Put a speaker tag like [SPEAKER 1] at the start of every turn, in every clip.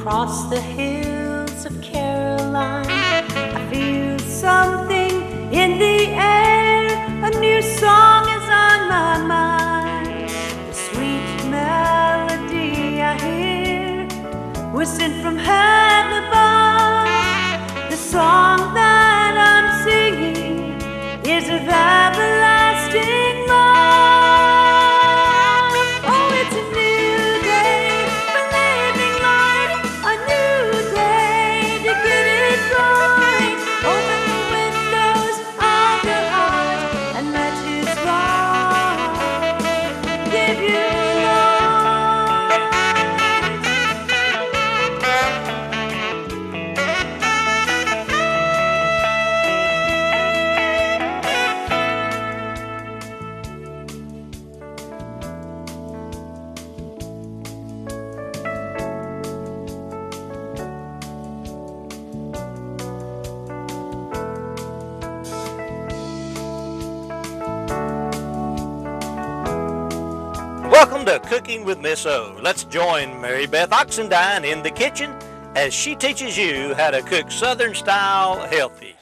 [SPEAKER 1] across the hills of Caroline. I feel something in the air, a new song is on my mind. The sweet melody I hear was sent from heaven above. The song that I'm singing is of everlasting love. Oh, it's a new day for living life, a new day to get it right. Open the windows of your heart and let His love give you life.
[SPEAKER 2] Welcome to Cooking with Miss O. Let's join Mary Beth Oxendine in the kitchen as she teaches you how to cook Southern style healthy.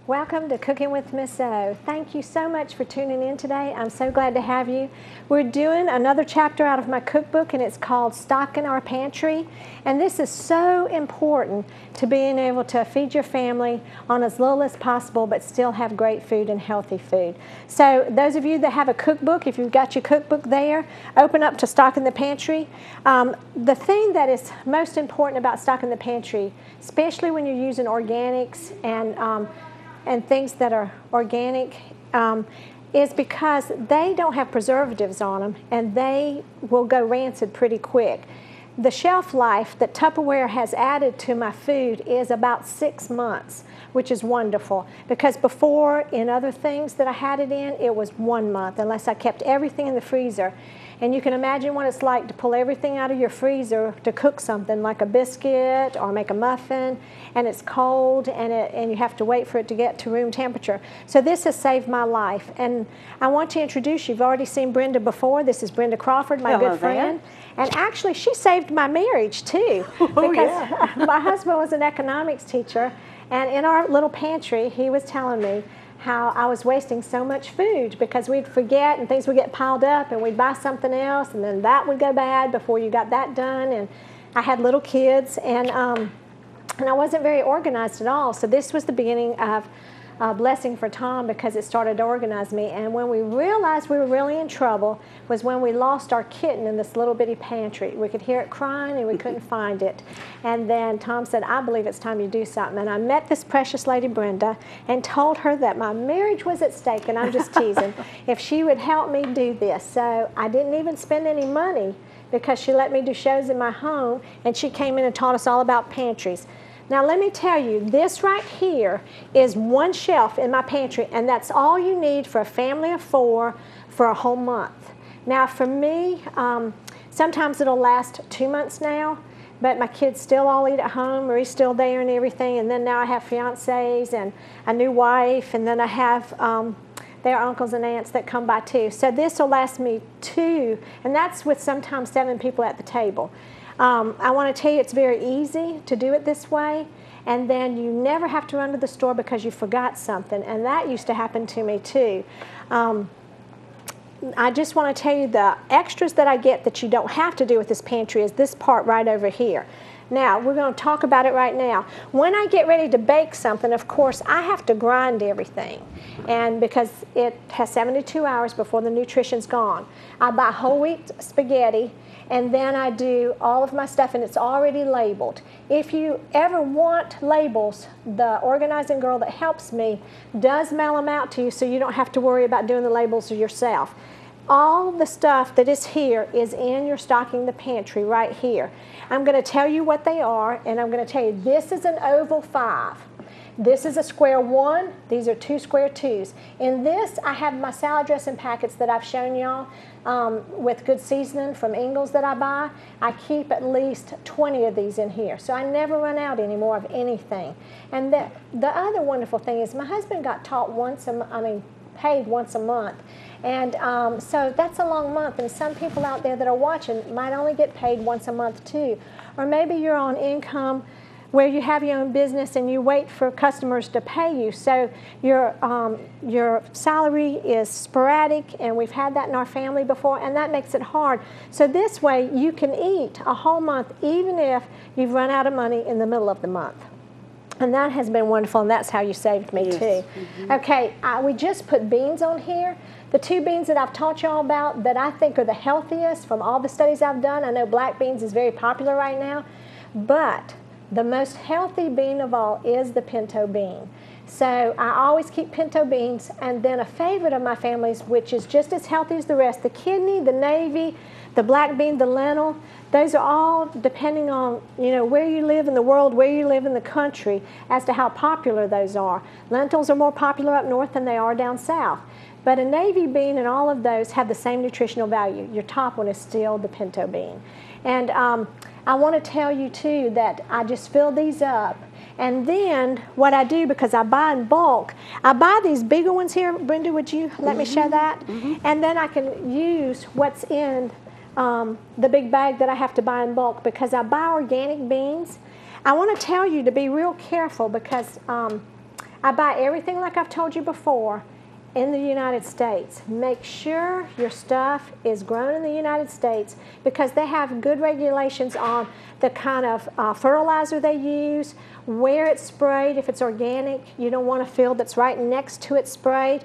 [SPEAKER 3] Welcome to Cooking with Miss O. Thank you so much for tuning in today. I'm so glad to have you. We're doing another chapter out of my cookbook, and it's called Stocking Our Pantry. And this is so important to being able to feed your family on as little as possible, but still have great food and healthy food. So those of you that have a cookbook, if you've got your cookbook there, open up to Stocking the Pantry. The thing that is most important about stocking the pantry, especially when you're using organics and things that are organic, is because they don't have preservatives on them and they will go rancid pretty quick. The shelf life that Tupperware has added to my food is about 6 months, which is wonderful, because before, in other things that I had it in, it was 1 month unless I kept everything in the freezer. And you can imagine what it's like to pull everything out of your freezer to cook something like a biscuit or make a muffin, and it's cold and you have to wait for it to get to room temperature. So this has saved my life. And I want to introduce you. You've already seen Brenda before. This is Brenda Crawford, my good friend. And actually, she saved my marriage too, because my husband was an economics teacher, and in our little pantry, he was telling me how I was wasting so much food because we'd forget and things would get piled up and we'd buy something else and then that would go bad before you got that done. And I had little kids, and I wasn't very organized at all. So this was the beginning of a blessing for Tom, because it started to organize me. And when we realized we were really in trouble was when we lost our kitten in this little bitty pantry. We could hear it crying and we couldn't find it. And then Tom said, I believe it's time you do something. And I met this precious lady Brenda and told her that my marriage was at stake, and I'm just teasing, if she would help me do this. So I didn't even spend any money because she let me do shows in my home, and she came in and taught us all about pantries. Now let me tell you, this right here is one shelf in my pantry, and that's all you need for a family of 4 for a whole month. Now for me, sometimes it'll last 2 months now, but my kids still all eat at home. Marie's still there and everything, and then now I have fiancés and a new wife, and then I have their uncles and aunts that come by too. So this will last me 2, and that's with sometimes 7 people at the table. I want to tell you, it's very easy to do it this way, and then you never have to run to the store because you forgot something, and that used to happen to me too. I just want to tell you the extras that I get that you don't have to do with this pantry is this part right over here. Now, we're going to talk about it right now. When I get ready to bake something, of course, I have to grind everything, and because it has 72 hours before the nutrition's gone. I buy whole wheat spaghetti, and then I do all of my stuff, and it's already labeled. If you ever want labels, the organizing girl that helps me does mail them out to you, so you don't have to worry about doing the labels yourself. All the stuff that is here is in your Stocking the Pantry right here. I'm going to tell you what they are, and I'm going to tell you this is an oval 5. This is a square 1. These are 2 square 2s. In this, I have my salad dressing packets that I've shown y'all with good seasoning from Ingles that I buy. I keep at least 20 of these in here, so I never run out anymore of anything. And the other wonderful thing is my husband got taught once, paid once a month. And so that's a long month, and some people out there that are watching might only get paid once a month too. Or maybe you're on income where you have your own business and you wait for customers to pay you. So your salary is sporadic, and we've had that in our family before, and that makes it hard. So this way you can eat a whole month even if you've run out of money in the middle of the month. And that has been wonderful, and that's how you saved me too. Okay, we just put beans on here. The 2 beans that I've taught y'all about that I think are the healthiest from all the studies I've done. I know black beans is very popular right now, but the most healthy bean of all is the pinto bean. So I always keep pinto beans, and then a favorite of my family's, which is just as healthy as the rest, the kidney, the navy, the black bean, the lentil. Those are all depending on, you know, where you live in the world, where you live in the country, as to how popular those are. Lentils are more popular up north than they are down south. But a navy bean and all of those have the same nutritional value. Your top one is still the pinto bean. And I want to tell you too that I just fill these up. And then what I do, because I buy in bulk, I buy these bigger ones here. Brenda, would you let me show that? And then I can use what's in the big bag that I have to buy in bulk, because I buy organic beans. I want to tell you to be real careful, because I buy everything like I've told you before in the United States. Make sure your stuff is grown in the United States, because they have good regulations on the kind of fertilizer they use, where it's sprayed. If it's organic, you don't want a field that's right next to it sprayed.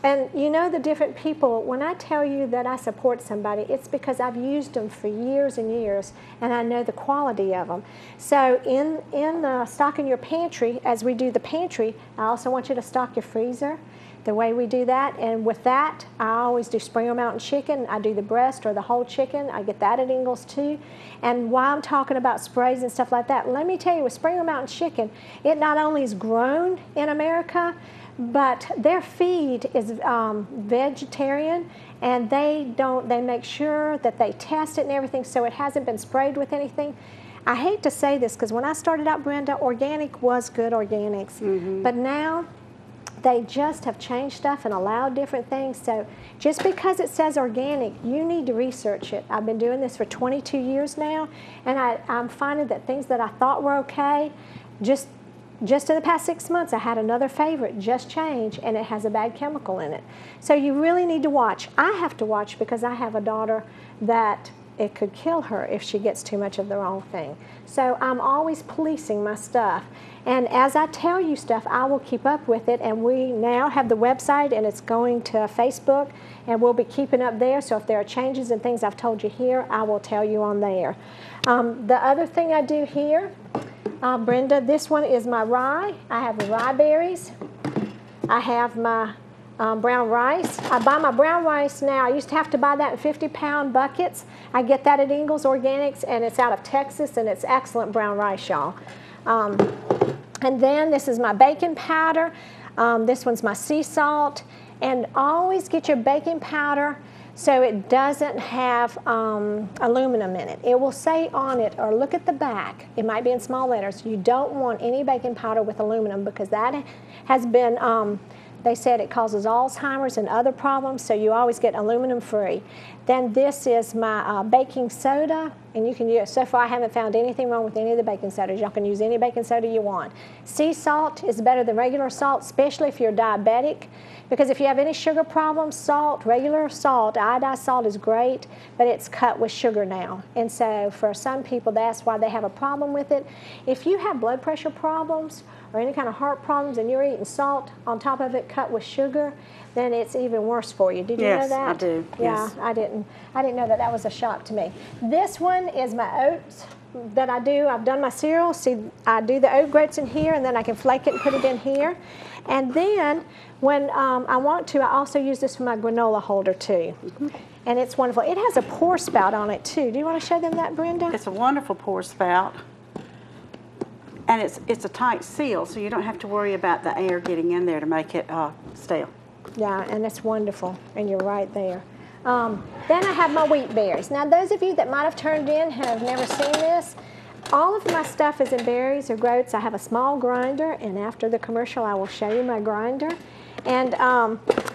[SPEAKER 3] And you know, the different people, when I tell you that I support somebody, it's because I've used them for years and years, and I know the quality of them. So in stocking your pantry, as we do the pantry, I also want you to stock your freezer the way we do that. And with that, I always do Springer Mountain chicken. I do the breast or the whole chicken. I get that at Ingles too. And while I'm talking about sprays and stuff like that, let me tell you, with Springer Mountain chicken, it not only is grown in America, but their feed is vegetarian, and they make sure that they test it and everything, so it hasn't been sprayed with anything. I hate to say this, because when I started out, Brenda, organic was good organics, but now they just have changed stuff and allowed different things. So just because it says organic, you need to research it. I've been doing this for 22 years now, and I'm finding that things that I thought were okay, just in the past 6 months, I had another favorite just change, and it has a bad chemical in it. So you really need to watch. I have to watch, because I have a daughter that it could kill her if she gets too much of the wrong thing. So I'm always policing my stuff. And as I tell you stuff, I will keep up with it. And we now have the website, and it's going to Facebook, and we'll be keeping up there. So if there are changes and things I've told you here, I will tell you on there. The other thing I do here, Brenda, this one is my rye. I have rye berries. I have my brown rice. I buy my brown rice now. I used to have to buy that in 50-pound buckets. I get that at Ingles Organics, and it's out of Texas, and it's excellent brown rice, y'all. And then this is my baking powder. This one's my sea salt. And always get your baking powder so it doesn't have aluminum in it. It will say on it, or look at the back, it might be in small letters, you don't want any baking powder with aluminum, because that has been, they said it causes Alzheimer's and other problems, so you always get aluminum free. Then this is my baking soda, and you can use, so far I haven't found anything wrong with any of the baking sodas. Y'all can use any baking soda you want. Sea salt is better than regular salt, especially if you're diabetic, because if you have any sugar problems, salt, regular salt, iodized salt is great, but it's cut with sugar now. And so for some people, that's why they have a problem with it. If you have blood pressure problems or any kind of heart problems and you're eating salt on top of it cut with sugar, then it's even worse for you. Did you know that?
[SPEAKER 4] Yes, I do.
[SPEAKER 3] Yeah,
[SPEAKER 4] Yes.
[SPEAKER 3] I didn't know that. That was a shock to me. This one is my oats that I do. I've done my cereal. See, I do the oat groats in here, and then I can flake it and put it in here. And then when I want to, I also use this for my granola holder too. And it's wonderful. It has a pour spout on it too. Do you want to show them that, Brenda?
[SPEAKER 4] It's a wonderful pour spout. And it's a tight seal, so you don't have to worry about the air getting in there to make it stale.
[SPEAKER 3] Yeah, and it's wonderful. And you're right there. Then I have my wheat berries. Now, those of you that might have turned in have never seen this. all of my stuff is in berries or groats. I have a small grinder, and after the commercial, I will show you my grinder. And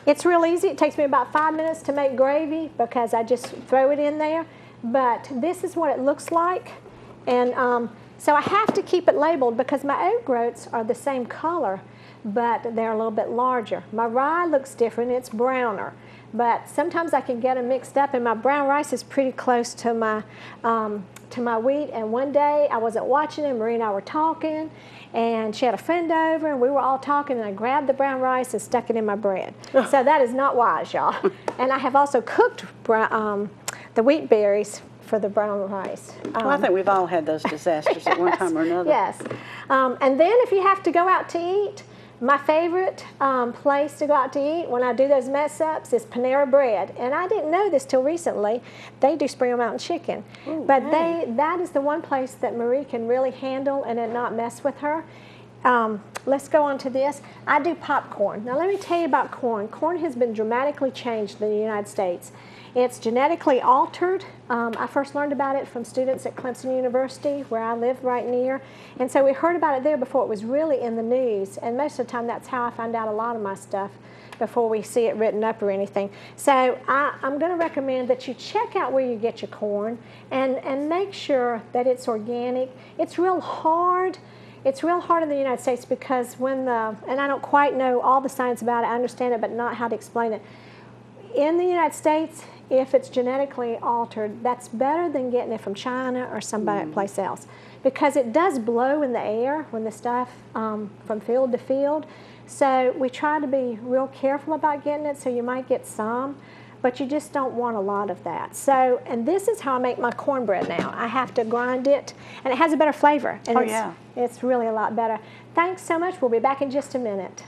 [SPEAKER 3] it's real easy. It takes me about 5 minutes to make gravy because I just throw it in there. But this is what it looks like. And so I have to keep it labeled because my oat groats are the same color, but they're a little bit larger. My rye looks different. It's browner. But sometimes I can get them mixed up, and my brown rice is pretty close to my wheat. And one day I wasn't watching it. Marie and I were talking, and she had a friend over, and we were all talking, and I grabbed the brown rice and stuck it in my bread. So that is not wise, y'all. And I have also cooked the wheat berries for the brown rice.
[SPEAKER 4] Well, I think we've all had those disasters at one time or another.
[SPEAKER 3] Yes. And then if you have to go out to eat, my favorite place to go out to eat when I do those mess-ups is Panera Bread. And I didn't know this till recently. They do Springer Mountain Chicken. Ooh, but that is the one place that Marie can really handle and it not mess with her. Let's go on to this. I do popcorn. Now let me tell you about corn. Corn has been dramatically changed in the United States. It's genetically altered. I first learned about it from students at Clemson University, where I live right near. And so we heard about it there before it was really in the news. And most of the time, that's how I find out a lot of my stuff, before we see it written up or anything. So I'm going to recommend that you check out where you get your corn and make sure that it's organic. It's real hard. It's real hard in the United States because and I don't quite know all the science about it, I understand it, but not how to explain it. In the United States, if it's genetically altered, that's better than getting it from China or someplace else, because it does blow in the air when the stuff from field to field. So we try to be real careful about getting it, so you might get some, but you just don't want a lot of that. So, and this is how I make my cornbread now. I have to grind it, and it has a better flavor. And it's really a lot better. Thanks so much. We'll be back in just a minute.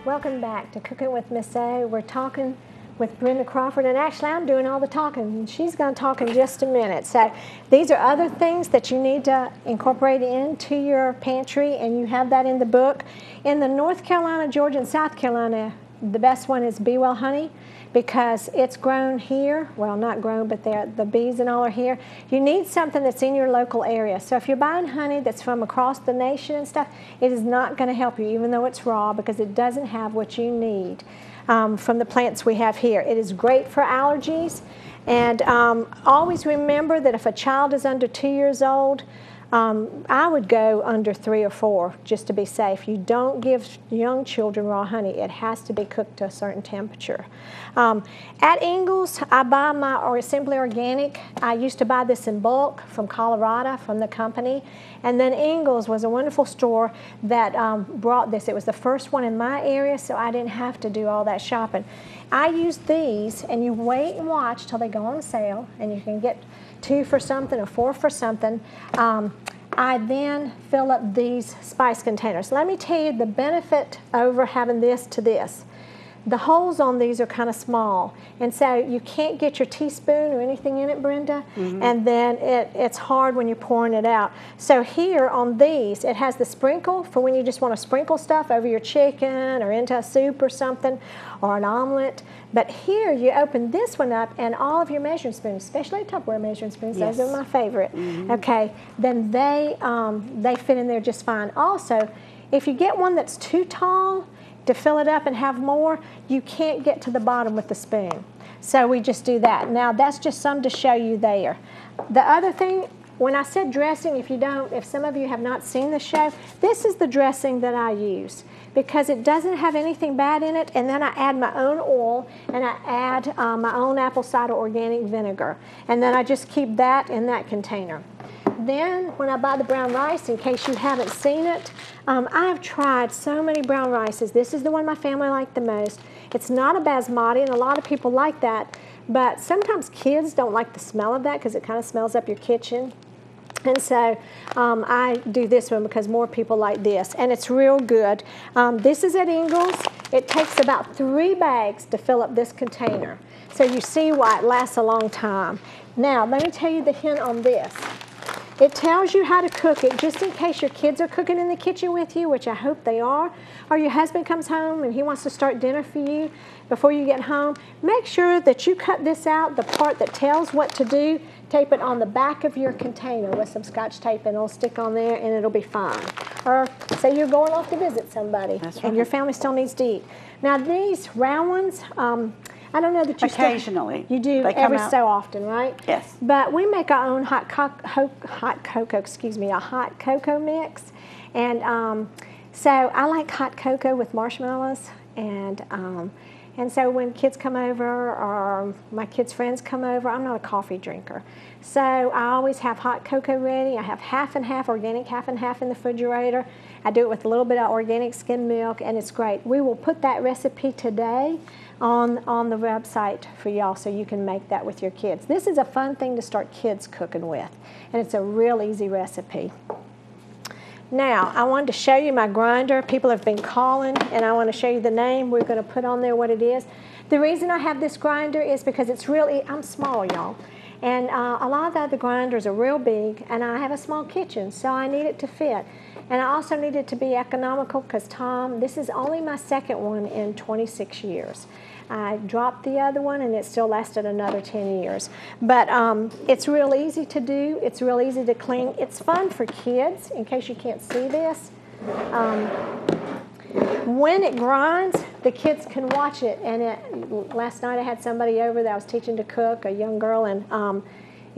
[SPEAKER 3] Welcome back to Cooking with Miss A. We're talking with Brenda Crawford, and actually I'm doing all the talking, and she's going to talk in just a minute. So these are other things that you need to incorporate into your pantry, and you have that in the book. In the North Carolina, Georgia, and South Carolina, the best one is Be Well Honey, because it's grown here. Well, not grown, but the bees and all are here. You need something that's in your local area. So if you're buying honey that's from across the nation and stuff, it is not going to help you, even though it's raw, because it doesn't have what you need from the plants we have here. It is great for allergies. And always remember that if a child is under 2 years old, I would go under 3 or 4 just to be safe. You don't give young children raw honey. It has to be cooked to a certain temperature. At Ingles, I buy my Simply Organic. I used to buy this in bulk from Colorado, from the company. And then Ingles was a wonderful store that brought this. It was the first one in my area, so I didn't have to do all that shopping. I use these, and you wait and watch till they go on sale, and you can get 2 for something or 4 for something. I then fill up these spice containers. Let me tell you the benefit over having this to this. The holes on these are kind of small, and so you can't get your teaspoon or anything in it, Brenda, and then it's hard when you're pouring it out. So here on these, it has the sprinkle for when you just want to sprinkle stuff over your chicken or into a soup or something, or an omelet. But here you open this one up, and all of your measuring spoons, especially Tupperware measuring spoons, those are my favorite, okay, then they fit in there just fine. Also, if you get one that's too tall to fill it up and have more, you can't get to the bottom with the spoon. So we just do that. Now that's just some to show you there. The other thing, when I said dressing, if some of you have not seen the show, this is the dressing that I use, because it doesn't have anything bad in it, and then I add my own oil, and I add my own apple cider organic vinegar, and then I just keep that in that container. Then when I buy the brown rice, in case you haven't seen it, I have tried so many brown rices. This is the one my family liked the most. It's not a basmati, and a lot of people like that, but sometimes kids don't like the smell of that because it kind of smells up your kitchen. And so I do this one because more people like this, and it's real good. This is at Ingles. It takes about 3 bags to fill up this container. So you see why it lasts a long time. Now, let me tell you the hint on this. It tells you how to cook it just in case your kids are cooking in the kitchen with you, which I hope they are, or your husband comes home and he wants to start dinner for you before you get home. Make sure that you cut this out, the part that tells what to do, tape it on the back of your container with some Scotch tape, and it'll stick on there and it'll be fine. Or say you're going off to visit somebody and your family still needs to eat. Now these round ones, I don't know that you
[SPEAKER 4] occasionally.
[SPEAKER 3] You do every so often, right?
[SPEAKER 4] Yes.
[SPEAKER 3] But we make our own hot cocoa mix, and so I like hot cocoa with marshmallows, and so when kids come over or my kids' friends come over, I'm not a coffee drinker, so I always have hot cocoa ready. I have half and half, organic half and half in the refrigerator. I do it with a little bit of organic skim milk, and it's great. We will put that recipe today on the website for y'all so you can make that with your kids. This is a fun thing to start kids cooking with, and it's a real easy recipe. Now, I wanted to show you my grinder. People have been calling, and I want to show you the name. We're going to put on there what it is. The reason I have this grinder is because it's really, I'm small, y'all, and a lot of the other grinders are real big, and I have a small kitchen, so I need it to fit. And I also need it to be economical because, Tom, this is only my second one in 26 years. I dropped the other one, and it still lasted another 10 years. But it's real easy to do. It's real easy to clean. It's fun for kids, in case you can't see this. When it grinds, the kids can watch it. And last night I had somebody over that I was teaching to cook, a young girl, and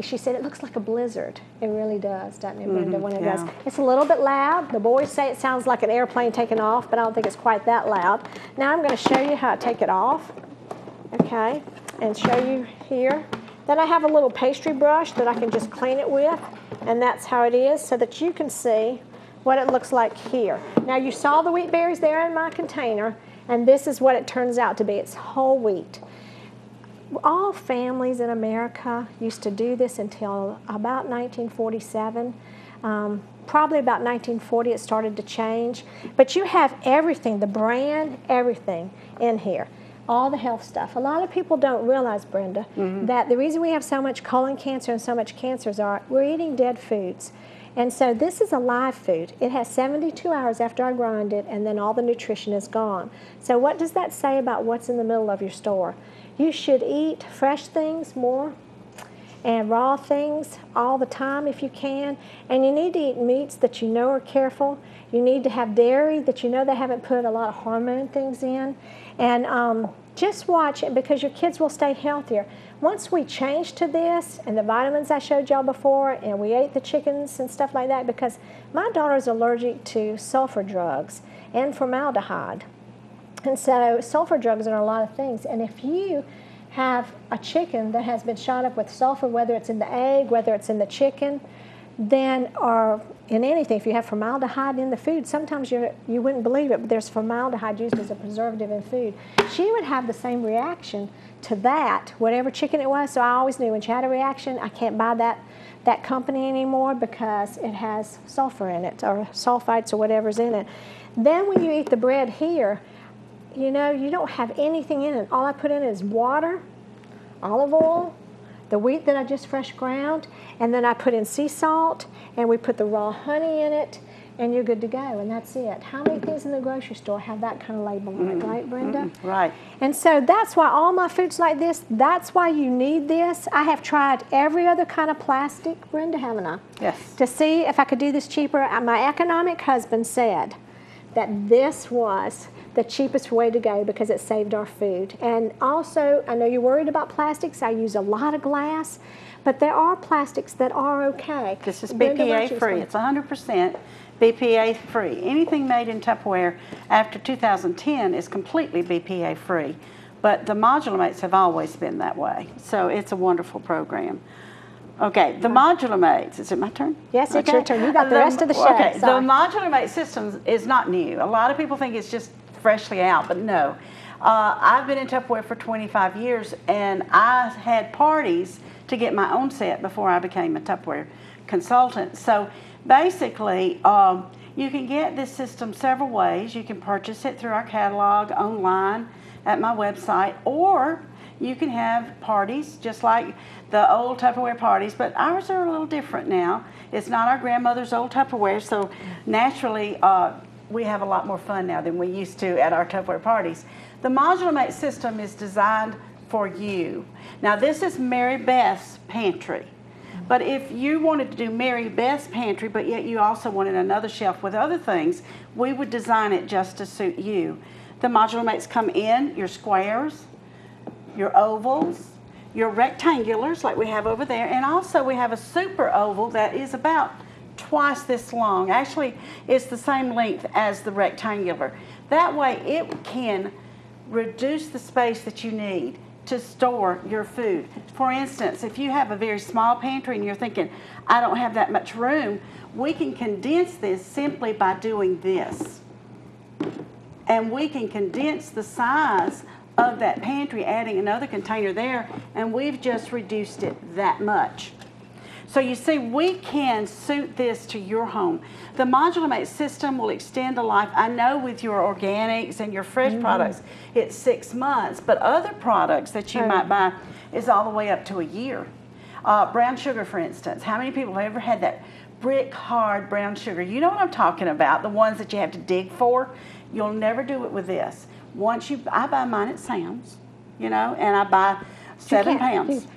[SPEAKER 3] she said, it looks like a blizzard. It really does, doesn't it, Brenda, when it does. It's a little bit loud. The boys say it sounds like an airplane taking off, but I don't think it's quite that loud. Now I'm going to show you how to take it off, okay, and show you here. Then I have a little pastry brush that I can just clean it with, and that's how it is, so that you can see what it looks like here. Now you saw the wheat berries there in my container, and this is what it turns out to be. It's whole wheat. All families in America used to do this until about 1947. Probably about 1940 it started to change. But you have everything, the brand, everything in here. All the health stuff. A lot of people don't realize, Brenda, that the reason we have so much colon cancer and so much cancers are we're eating dead foods. And so this is a live food. It has 72 hours after I grind it, and then all the nutrition is gone. So what does that say about what's in the middle of your store? You should eat fresh things more and raw things all the time if you can. And you need to eat meats that you know are careful. You need to have dairy that you know they haven't put a lot of hormone things in. And just watch it because your kids will stay healthier. Once we change to this and the vitamins I showed y'all before, and we ate the chickens and stuff like that, because my daughter's allergic to sulfur drugs and formaldehyde. And so sulfur drugs are a lot of things. And if you have a chicken that has been shot up with sulfur, whether it's in the egg, whether it's in the chicken, then, or in anything, if you have formaldehyde in the food, sometimes you wouldn't believe it, but there's formaldehyde used as a preservative in food. She would have the same reaction to that, whatever chicken it was. So I always knew when she had a reaction, I can't buy that company anymore because it has sulfur in it, or sulfites, or whatever's in it. Then when you eat the bread here, you know, you don't have anything in it. All I put in is water, olive oil, the wheat that I just fresh ground, and then I put in sea salt, and we put the raw honey in it, and you're good to go, and that's it. How many things in the grocery store have that kind of label on it, right, Brenda?
[SPEAKER 4] Right.
[SPEAKER 3] And so that's why all my food's like this. That's why you need this. I have tried every other kind of plastic, Brenda, haven't I?
[SPEAKER 4] Yes.
[SPEAKER 3] To see if I could do this cheaper. My economic husband said that this was the cheapest way to go because it saved our food. And also, I know you're worried about plastics. I use a lot of glass, but there are plastics that are okay.
[SPEAKER 4] This is BPA free. It's 100% BPA free. Anything made in Tupperware after 2010 is completely BPA free. But the modular mates have always been that way. So it's a wonderful program. Okay, the modular mates. Is it my turn?
[SPEAKER 3] Yes, it's your turn. You got the rest of the show.
[SPEAKER 4] Okay, the modular mate system is not new. A lot of people think it's just freshly out, but no. I've been in Tupperware for 25 years, and I had parties to get my own set before I became a Tupperware consultant. So basically, you can get this system several ways. You can purchase it through our catalog online at my website, or You can have parties just like the old Tupperware parties, but ours are a little different now. It's not our grandmother's old Tupperware, so naturally we have a lot more fun now than we used to at our Tupperware parties. The Modular Mate system is designed for you. Now this is Mary Beth's pantry. But if you wanted to do Mary Beth's pantry, but yet you also wanted another shelf with other things, we would design it just to suit you. The Modular Mates come in your squares, your ovals, your rectangulars like we have over there, and also we have a super oval that is about twice this long. Actually, it's the same length as the rectangular. That way it can reduce the space that you need to store your food. For instance, if you have a very small pantry and you're thinking, I don't have that much room, we can condense this simply by doing this. And we can condense the size of that pantry, adding another container there, and we've just reduced it that much. So you see, we can suit this to your home. The Modular Mate system will extend the life. I know with your organics and your fresh products, it's 6 months, but other products that you might buy is all the way up to a year. Brown sugar, for instance. How many people have ever had that brick hard brown sugar? You know what I'm talking about, the ones that you have to dig for. You'll never do it with this. I buy mine at Sam's, you know, and I buy 7 pounds.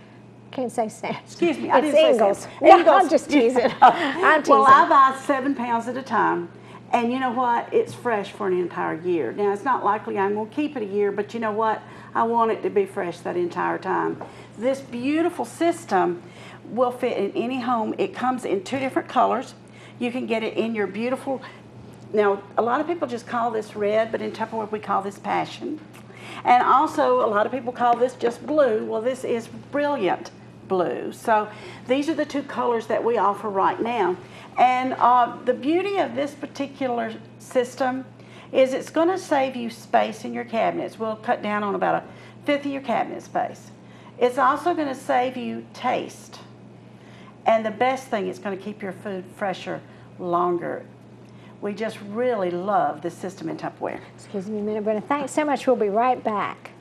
[SPEAKER 3] Can't say Sam's.
[SPEAKER 4] Excuse me, I
[SPEAKER 3] it's
[SPEAKER 4] didn't
[SPEAKER 3] Ingles.
[SPEAKER 4] say
[SPEAKER 3] No,
[SPEAKER 4] Ingles.
[SPEAKER 3] I'm just teasing. I'm teasing.
[SPEAKER 4] Well, I buy 7 pounds at a time, and you know what? It's fresh for an entire year. Now, it's not likely I'm going to keep it a year, but you know what? I want it to be fresh that entire time. This beautiful system will fit in any home. It comes in 2 different colors. You can get it in your beautiful, now, a lot of people just call this red, but in Tupperware we call this passion. And also, a lot of people call this just blue. Well, this is brilliant blue. So these are the 2 colors that we offer right now. And the beauty of this particular system is it's going to save you space in your cabinets. We'll cut down on about 1/5 of your cabinet space. It's also going to save you taste. And the best thing, it's going to keep your food fresher longer. We just really love this system in Tupperware.
[SPEAKER 3] Excuse me a minute, Brenda. Thanks so much. We'll be right back.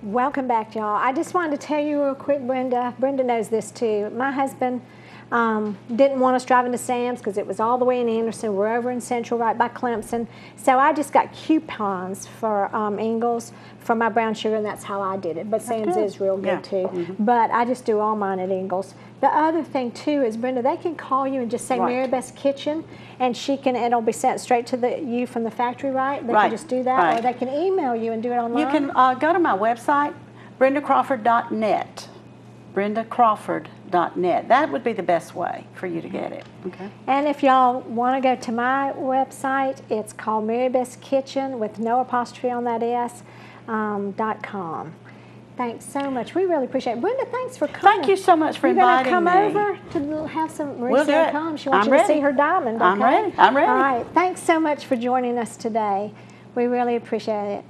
[SPEAKER 3] Welcome back, y'all. I just wanted to tell you real quick, Brenda knows this too. My husband didn't want us driving to Sam's because it was all the way in Anderson. We're over in Central right by Clemson. So I just got coupons for Ingles for my brown sugar, and that's how I did it. But Sam's is real good too. But I just do all mine at Ingles. The other thing too is, Brenda, they can call you and just say Mary Beth's Kitchen, and it'll be sent straight to you from the factory, right? They can just do that, or they can email you and do it online.
[SPEAKER 4] You can go to my website, BrendaCrawford.net. BrendaCrawford.net. That would be the best way for you to get it. Okay.
[SPEAKER 3] And if y'all want to go to my website, it's called Mary Beth's Kitchen with no apostrophe on that S, .com. Thanks so much. We really appreciate it. Brenda, thanks for coming.
[SPEAKER 4] Thank you so much for inviting me.
[SPEAKER 3] You're going to come over to have some,
[SPEAKER 4] We'll do it.
[SPEAKER 3] come. She wants you to see her diamond. Okay?
[SPEAKER 4] I'm ready. I'm ready.
[SPEAKER 3] All right. Thanks so much for joining us today. We really appreciate it.